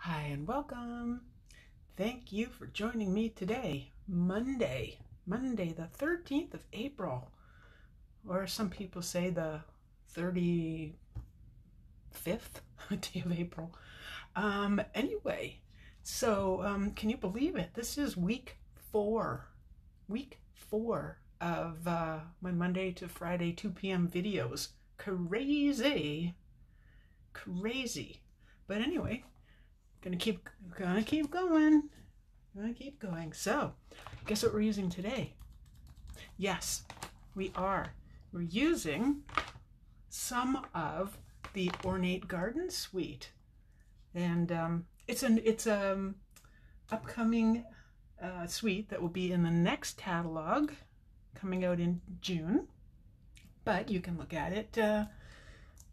Hi and welcome. Thank you for joining me today, Monday the 13th of April, or some people say the 35th day of April. Anyway, so can you believe it? This is week four of my Monday to Friday 2 p.m. videos. Crazy. But anyway, gonna keep going. So, guess what we're using today? Yes, we are. We're using some of the Ornate Garden Suite, and it's an upcoming suite that will be in the next catalog coming out in June. But you can look at it.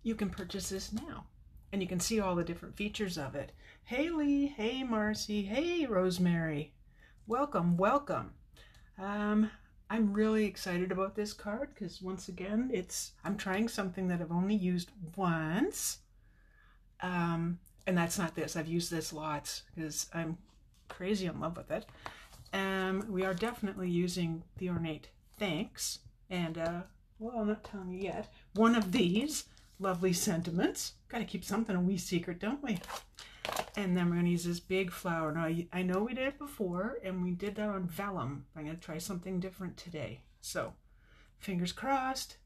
You can purchase this now. And you can see all the different features of it. Hey Lee, hey Marcy, hey Rosemary. Welcome. I'm really excited about this card because once again, I'm trying something that I've only used once. And that's not this. I've used this lots because I'm crazy in love with it. We are definitely using the Ornate Thanks. And, well, I'm not telling you yet. One of these lovely sentiments. Got to keep something a wee secret, don't we? And then we're going to use this big flower. Now, I know we did it before, and we did that on vellum. I'm going to try something different today. So, fingers crossed.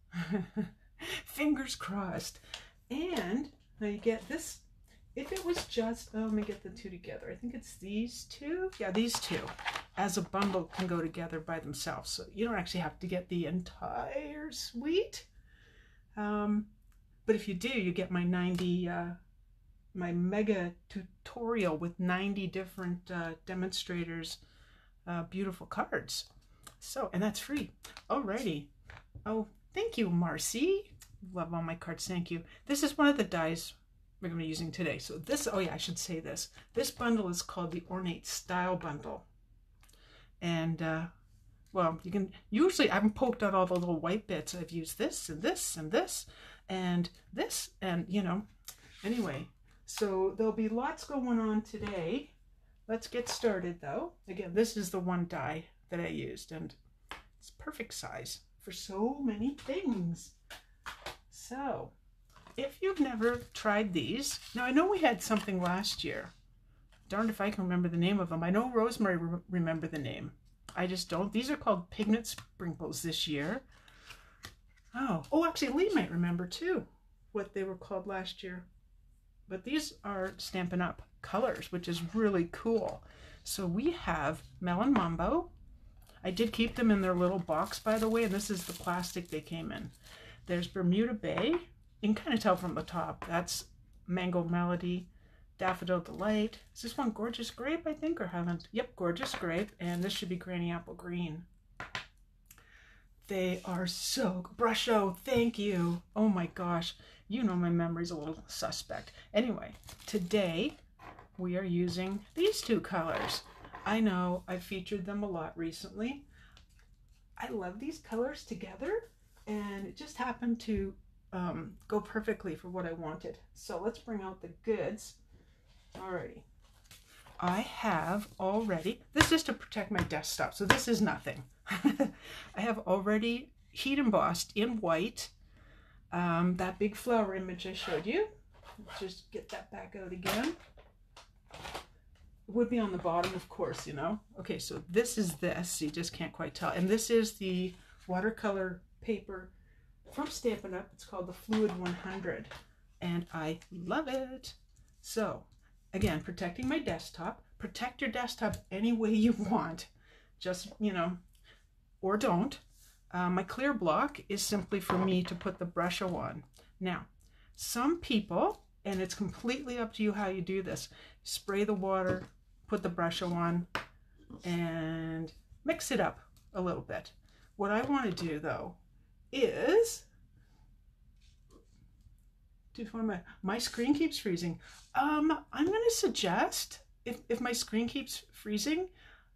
Fingers crossed. And now you get this. If it was just, let me get the two together. I think it's these two. Yeah, these two as a bundle can go together by themselves. So you don't actually have to get the entire suite. But if you do, you get my my mega tutorial with 90 different demonstrators, beautiful cards. So, and that's free. Alrighty. Oh, thank you, Marcy. Love all my cards, thank you. This is one of the dies we're going to be using today. So this, oh yeah, I should say this. This bundle is called the Ornate Style Bundle. And, well, you can, usually I've poked out all the little white bits. I've used this and this and this and this, and you know, anyway, so there'll be lots going on today. Let's get started though. Again, this is the one die that I used, and it's perfect size for so many things. So if you've never tried these, now I know we had something last year. Darned if I can remember the name of them. I know Rosemary remember the name. I just don't. These are called Pigment Sprinkles this year. Oh, actually Lee might remember too what they were called last year. But these are Stampin' Up! Colors, which is really cool. So we have Melon Mambo. I did keep them in their little box, by the way, and this is the plastic they came in. There's Bermuda Bay. You can kind of tell from the top. That's Mango Melody, Daffodil Delight. Is this one Gorgeous Grape, I think, or haven't? Yep, Gorgeous Grape, and this should be Granny Apple Green. They are so, Brusho, thank you. Oh my gosh, you know my memory's a little suspect. Anyway, today we are using these two colors. I know I've featured them a lot recently. I love these colors together, and it just happened to go perfectly for what I wanted. So let's bring out the goods. Alrighty. I have already, this is to protect my desktop, so this is nothing. I have already heat embossed in white that big flower image I showed you. Let's just get that back out again. It would be on the bottom, of course, you know. Okay, so this is this, you just can't quite tell. And this is the watercolor paper from Stampin' Up! It's called the Fluid 100, and I love it. So, again, protecting my desktop. Protect your desktop any way you want. Just, you know, or don't. My clear block is simply for me to put the Brusho on. Now, some people, and it's completely up to you how you do this, spray the water, put the Brusho on, and mix it up a little bit. What I want to do, though, is... my screen keeps freezing. I'm going to suggest, if my screen keeps freezing,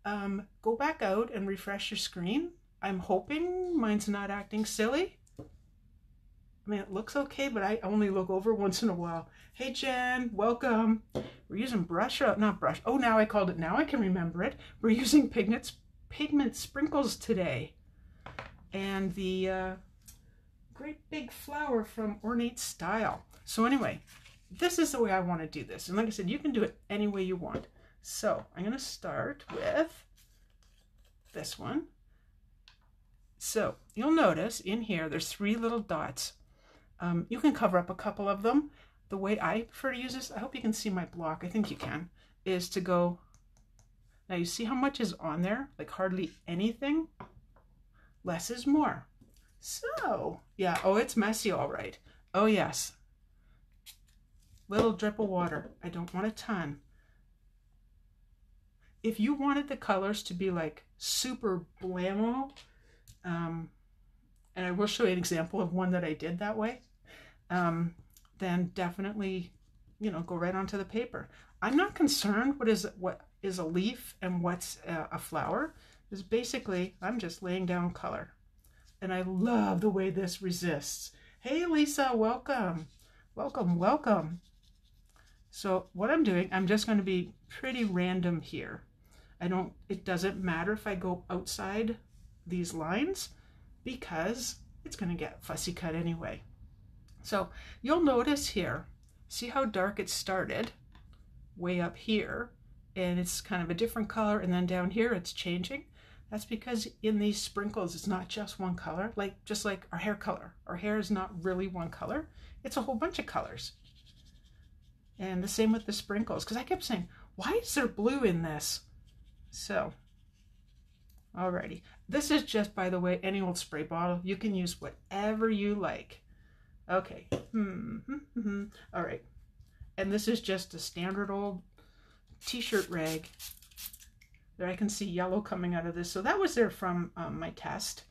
go back out and refresh your screen. I'm hoping mine's not acting silly. I mean, it looks okay, but I only look over once in a while. Hey, Jen, welcome. We're using not brush. Oh, now I called it. Now I can remember it. We're using Pigment Sprinkles today. And the great big flower from Ornate Style. So anyway, this is the way I want to do this. And like I said, you can do it any way you want. So I'm going to start with this one. So you'll notice in here, there's 3 little dots. You can cover up a couple of them. The way I prefer to use this, I hope you can see my block, I think you can, is to go, now you see how much is on there? Like hardly anything. Less is more. So, yeah, oh, it's messy, all right. Oh, yes. Little drip of water. I don't want a ton. If you wanted the colors to be like super blammo, and I will show you an example of one that I did that way, then definitely, you know, go right onto the paper. I'm not concerned what is a leaf and what's a flower. Is basically, I'm just laying down color. And I love the way this resists. Hey, Lisa, welcome. Welcome, welcome. So what I'm doing, I'm just going to be pretty random here. It doesn't matter if I go outside these lines because it's going to get fussy cut anyway. So you'll notice here, see how dark it started way up here, and it's kind of a different color, and then down here it's changing. That's because in these sprinkles, it's not just one color, just like our hair color. Our hair is not really one color. It's a whole bunch of colors. And the same with the sprinkles, because I kept saying, why is there blue in this? So, alrighty. This is just, by the way, any old spray bottle. You can use whatever you like. Okay. All right. And this is just a standard old t-shirt rag. There I can see yellow coming out of this. So that was there from my test.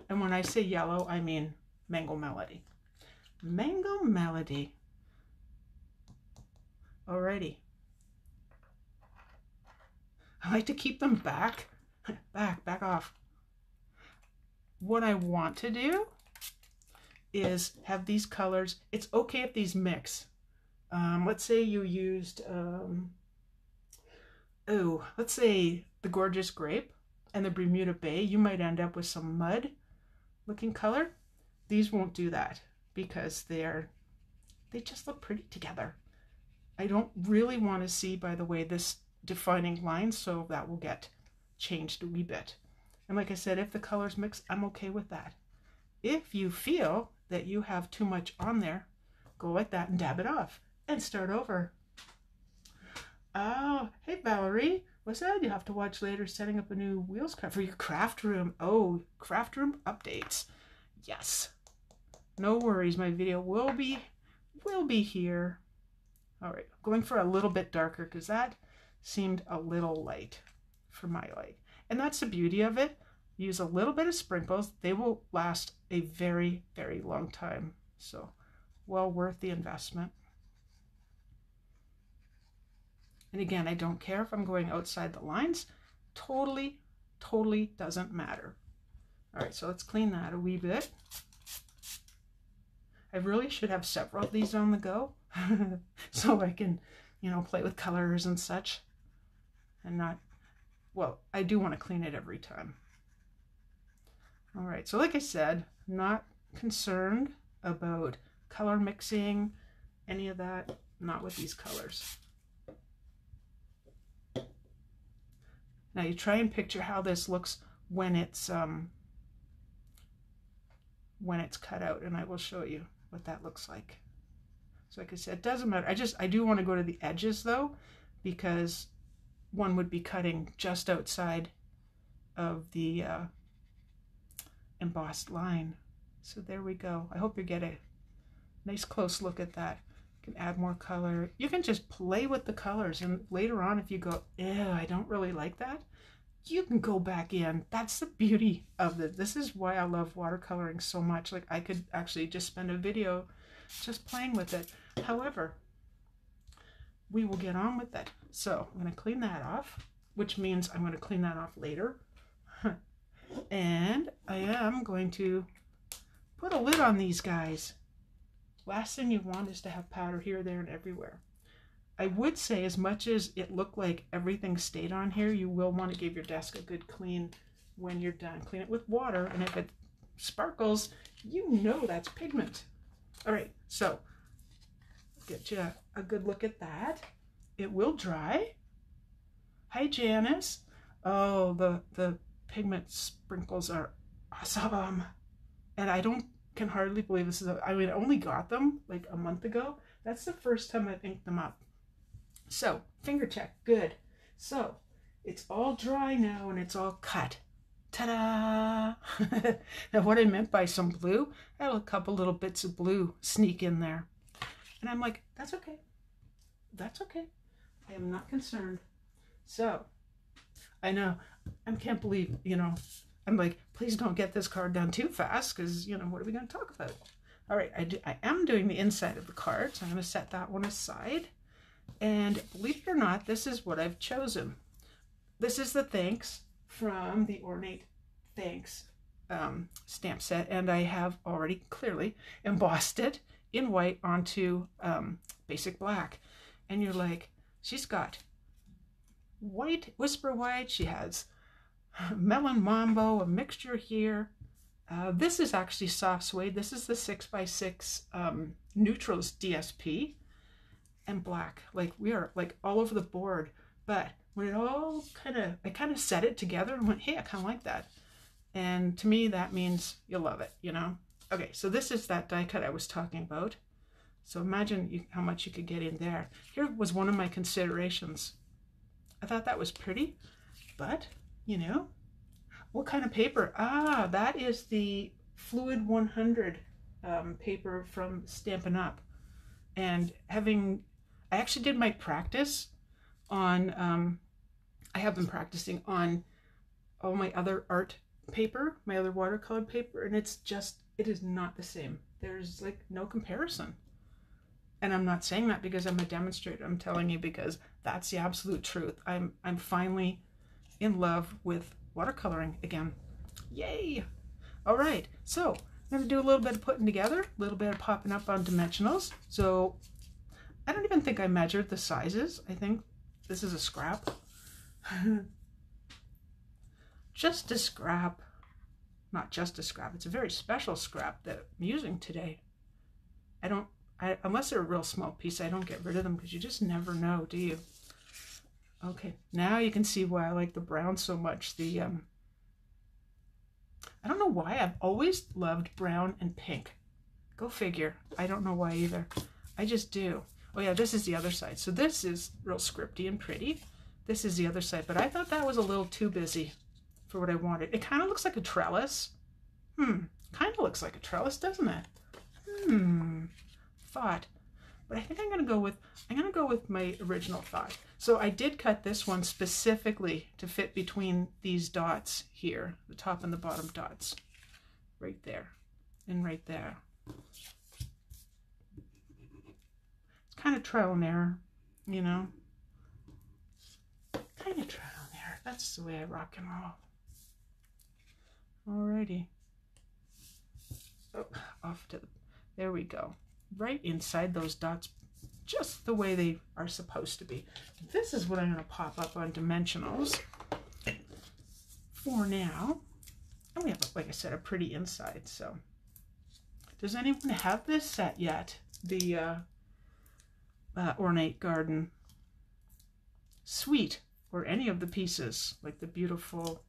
And when I say yellow, I mean Mango Melody. Mango Melody. Alrighty. I like to keep them back. Back off. What I want to do is have these colors. It's okay if these mix. Let's say you used, let's say the Gorgeous Grape and the Bermuda Bay. You might end up with some mud looking color. These won't do that because they just look pretty together. I don't really want to see, by the way, this defining line, so that will get changed a wee bit. And like I said, if the colors mix, I'm okay with that. If you feel that you have too much on there, go like that and dab it off and start over. Oh, hey Valerie, what's that? You have to watch later, setting up a new wheels craft for your craft room. Oh, craft room updates. Yes. No worries, my video will be here. All right, going for a little bit darker because that seemed a little light for my light. And that's the beauty of it. Use a little bit of sprinkles. They will last a very, very long time. So well worth the investment. And again, I don't care if I'm going outside the lines. Totally doesn't matter. All right, so let's clean that a wee bit. I really should have several of these on the go so I can, you know, play with colors and such. And not, well, I do want to clean it every time. All right, so like I said, not concerned about color mixing, any of that, not with these colors. Now you try and picture how this looks when it's cut out, and I will show you what that looks like. So like I said, it doesn't matter. I do want to go to the edges though, because one would be cutting just outside of the embossed line. So there we go. I hope you get a nice close look at that. You can add more color. You can just play with the colors, and later on if you go, ew, I don't really like that, you can go back in. That's the beauty of it. This is why I love watercoloring so much. Like I could actually just spend a video just playing with it. However, we will get on with it. So I'm going to clean that off, which means I'm going to clean that off later. And I am going to put a lid on these guys. Last thing you want is to have powder here, there, and everywhere. I would say, as much as it looked like everything stayed on here, you will want to give your desk a good clean when you're done. Clean it with water, and if it sparkles, you know that's pigment. All right, so get you a good look at that. It will dry. Hi, Janice. Oh, the pigment sprinkles are awesome. And I can hardly believe this is, I mean, I only got them like a month ago. That's the first time I've inked them up. So, finger check, good. So, it's all dry now and it's all cut. Ta-da! Now, what I meant by some blue, I had a couple little bits of blue sneak in there. And I'm like, that's okay. That's okay. I am not concerned. So, I know, I can't believe, you know, I'm like, please don't get this card done too fast because, you know, what are we going to talk about? All right, I am doing the inside of the card, so I'm going to set that one aside. And believe it or not, this is what I've chosen. This is the thanks from the Ornate Thanks stamp set, and I have already clearly embossed it in white onto basic black. And you're like, she's got white, whisper white, she has melon mambo, a mixture here. This is actually soft suede. This is the 6x6 Neutrals DSP, and black. Like, we are like all over the board, but when it all I kind of set it together and went, hey, I kind of like that. And to me, that means you love it, you know? Okay, so this is that die cut I was talking about. So imagine how much you could get in there. Here was one of my considerations. I thought that was pretty, but, you know, what kind of paper? Ah, that is the Fluid 100 paper from Stampin' Up. And I actually did my practice on, I have been practicing on all my other art paper, my other watercolor paper, and it is not the same. There's like no comparison. And I'm not saying that because I'm a demonstrator. I'm telling you because that's the absolute truth. I'm finally in love with watercoloring again. Yay! All right, so I'm gonna do a little bit of putting together, a little bit of popping up on dimensionals. So I don't even think I measured the sizes. I think this is a scrap. Just a scrap. Not just a scrap. It's a very special scrap that I'm using today. Unless they're a real small piece, I don't get rid of them because you just never know, do you? Okay, now you can see why I like the brown so much. I don't know why. I've always loved brown and pink. Go figure. I don't know why either. I just do. Oh yeah, this is the other side. So this is real scripty and pretty. This is the other side, but I thought that was a little too busy for what I wanted. It kind of looks like a trellis. Kind of looks like a trellis, doesn't it? Thought. But I think I'm gonna go with my original thought. So I did cut this one specifically to fit between these dots here, the top and the bottom dots. Right there and right there. It's kind of trial and error, you know. Kind of trial and error. That's the way I rock and roll. Alrighty. Oh, off to the, there we go. Right inside those dots, just the way they are supposed to be. This is what I'm going to pop up on dimensionals for now. And we have, like I said, a pretty inside. So does anyone have this set yet? The Ornate Garden Suite, or any of the pieces, like the beautiful,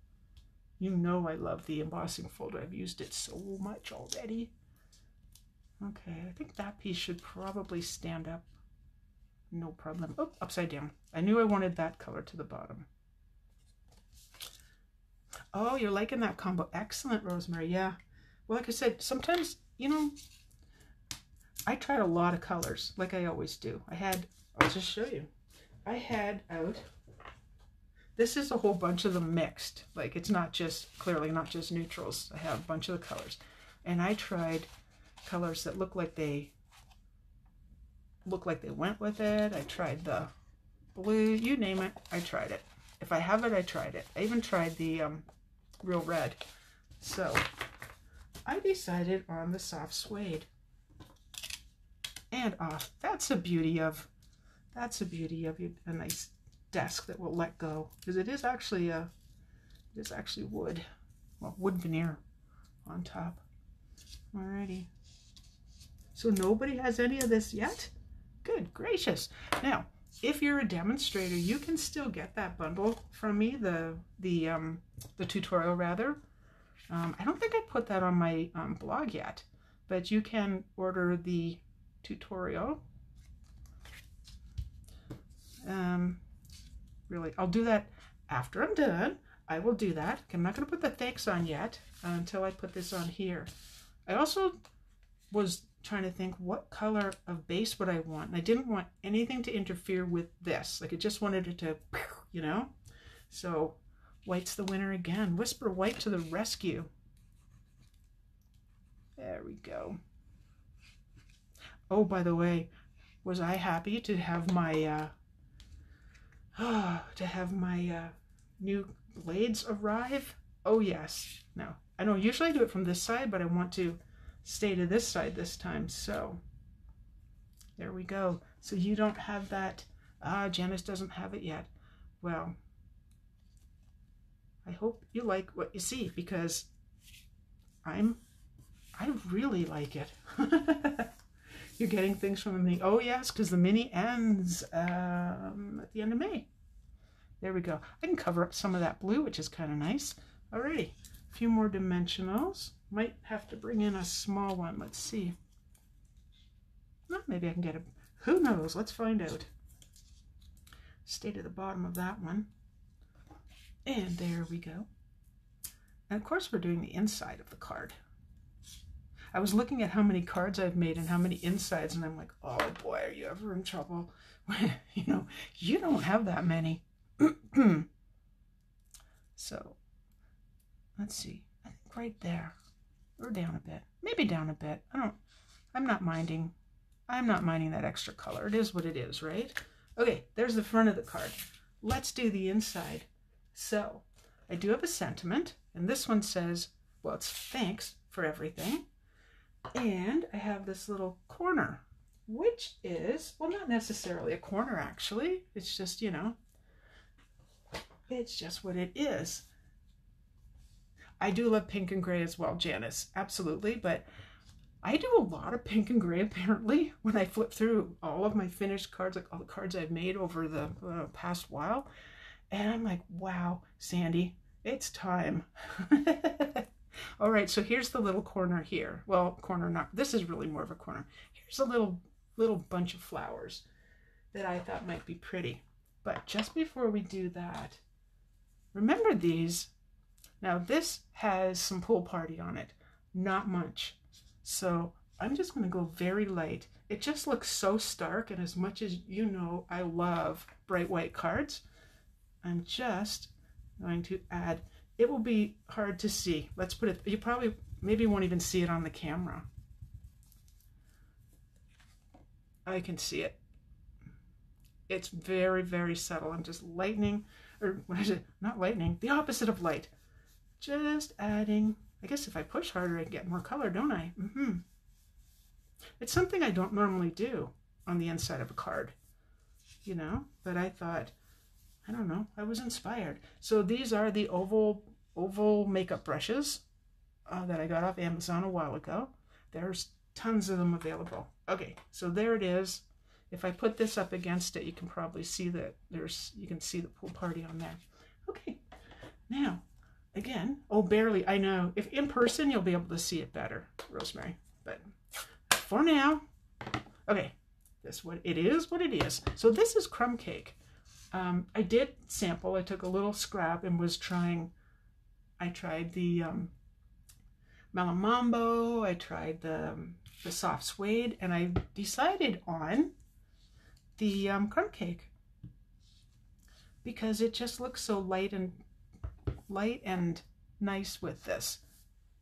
you know I love the embossing folder. I've used it so much already. Okay, I think that piece should probably stand up. No problem. Oh, upside down. I knew I wanted that color to the bottom. Oh, you're liking that combo. Excellent, Rosemary. Yeah. Well, like I said, sometimes, you know, I tried a lot of colors, like I always do. I'll just show you. I had out, this is a whole bunch of them mixed. Like, it's not just, clearly not just neutrals. I have a bunch of the colors. And I tried colors that look like they went with it. I tried the blue, you name it, I tried it. If I have it, I tried it. I even tried the real red. So I decided on the soft suede. And that's the beauty of That's the beauty of a nice desk that will let go, because it is actually wood, well, wood veneer on top. Alrighty. So nobody has any of this yet? Good gracious. Now, if you're a demonstrator, you can still get that bundle from me, the tutorial rather. I don't think I put that on my blog yet, but you can order the tutorial. Really, I'll do that after I'm done. I will do that. I'm not going to put the thanks on yet until I put this on here. I also was trying to think what color of base would I want, and I didn't want anything to interfere with this. Like, I just wanted it to, you know. So white's the winner again. Whisper White to the rescue. There we go. Oh, by the way, was I happy to have my new blades arrive? Oh yes. No, I don't usually do it from this side, but I want to stay to this side this time. So there we go. So you don't have that. Janice doesn't have it yet. Well, I hope you like what you see, because I really like it. You're getting things from the mini. Oh yes, because the mini ends at the end of May. There we go. I can cover up some of that blue, which is kind of nice. Alrighty, a few more dimensionals. Might have to bring in a small one. Let's see. Well, maybe I can get a, who knows? Let's find out. Stay to the bottom of that one. And there we go. And of course we're doing the inside of the card. I was looking at how many cards I've made and how many insides, and I'm like, oh boy, are you ever in trouble? You know, you don't have that many. So let's see. I think right there, or down a bit, maybe down a bit. I'm not minding that extra color. It is what it is, right? Okay, there's the front of the card. Let's do the inside. So I do have a sentiment, and this one says, well, it's thanks for everything. And I have this little corner, which is, well, not necessarily a corner actually. It's just, you know, it's just what it is. I do love pink and gray as well, Janice, absolutely. But I do a lot of pink and gray apparently when I flip through all of my finished cards, like all the cards I've made over the past while. And I'm like, wow, Sandy, it's time. All right, so here's the little corner here. Well, corner not, this is really more of a corner. Here's a little bunch of flowers that I thought might be pretty. But just before we do that, remember these. Now this has some pool party on it, not much. So I'm just gonna go very light. It just looks so stark, and as much as you know, I love bright white cards, I'm just going to add, it will be hard to see. Let's put it, you probably, maybe won't even see it on the camera. I can see it. It's very, very subtle. I'm just lightening, or what is it? Not lightening, the opposite of light. Just adding, I guess if I push harder, I get more color, don't I? It's something I don't normally do on the inside of a card, you know, but I thought, I don't know, I was inspired. So these are the oval makeup brushes that I got off Amazon a while ago. There's tons of them available. Okay, so there it is. If I put this up against it, you can probably see that you can see the pool party on there. Okay, now, again, oh, barely, I know. If in person, you'll be able to see it better, Rosemary. But for now, okay, it is what it is. So this is crumb cake. I did sample. I took a little scrap and was trying. I tried the Malamambo. I tried the soft suede, and I decided on the crumb cake because it just looks so light and nice with this.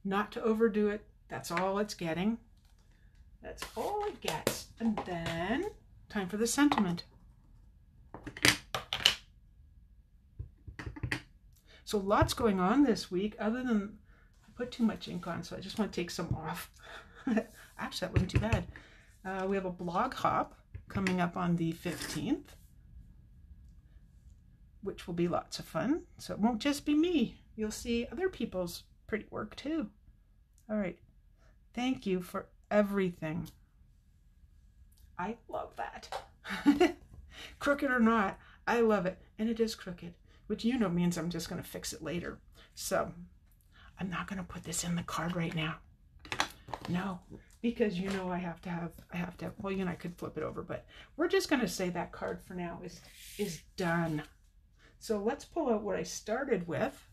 Not to overdo it. That's all it's getting. That's all it gets. And then time for the sentiment. So lots going on this week, other than I put too much ink on, so I just want to take some off. Actually, that wasn't too bad. We have a blog hop coming up on the 15th, which will be lots of fun. So it won't just be me. You'll see other people's pretty work too. All right. Thank you for everything. I love that. Crooked or not, I love it. And it is crooked, which you know means I'm just going to fix it later. So I'm not going to put this in the card right now. No, because you know I have to, well, you know, I could flip it over, but we're just going to say that card for now is done. So let's pull out what I started with.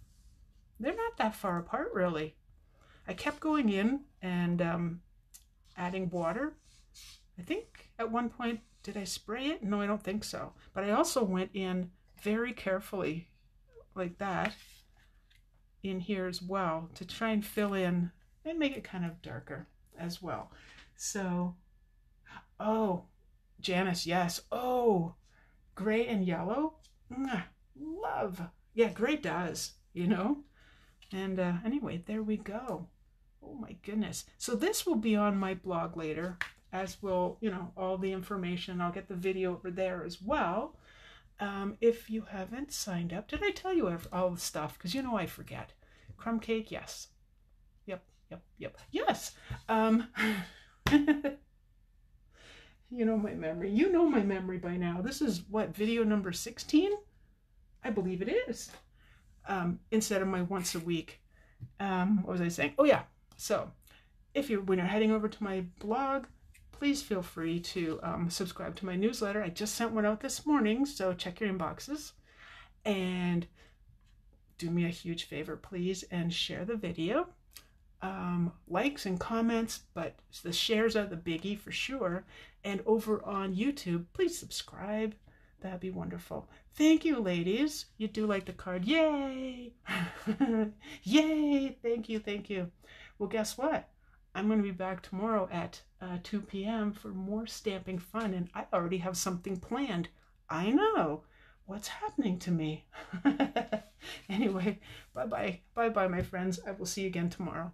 They're not that far apart, really. I kept going in and adding water. I think at one point, did I spray it? No, I don't think so. But I also went in very carefully like that in here as well to try and fill in and make it kind of darker as well. So, oh, Janice, yes. Oh, gray and yellow. Love. Yeah, gray does, you know. And anyway, there we go. Oh my goodness. So this will be on my blog later, as will, you know, all the information. I'll get the video over there as well. If you haven't signed up, did I tell you all the stuff? Because you know I forget. Crumb cake, yes. Yep. Yes. You know my memory. You know my memory by now. This is what, video number 16? I believe it is. Instead of my once a week. What was I saying? Oh yeah. So when you're heading over to my blog, please feel free to subscribe to my newsletter. I just sent one out this morning, so check your inboxes. And do me a huge favor, please, and share the video. Likes and comments, but the shares are the biggie for sure. And over on YouTube, please subscribe. That'd be wonderful. Thank you, ladies. You do like the card. Yay! Yay! Thank you. Well, guess what? I'm going to be back tomorrow at 2 p.m. for more stamping fun, and I already have something planned. I know. What's happening to me? Anyway, bye-bye. Bye-bye, my friends. I will see you again tomorrow.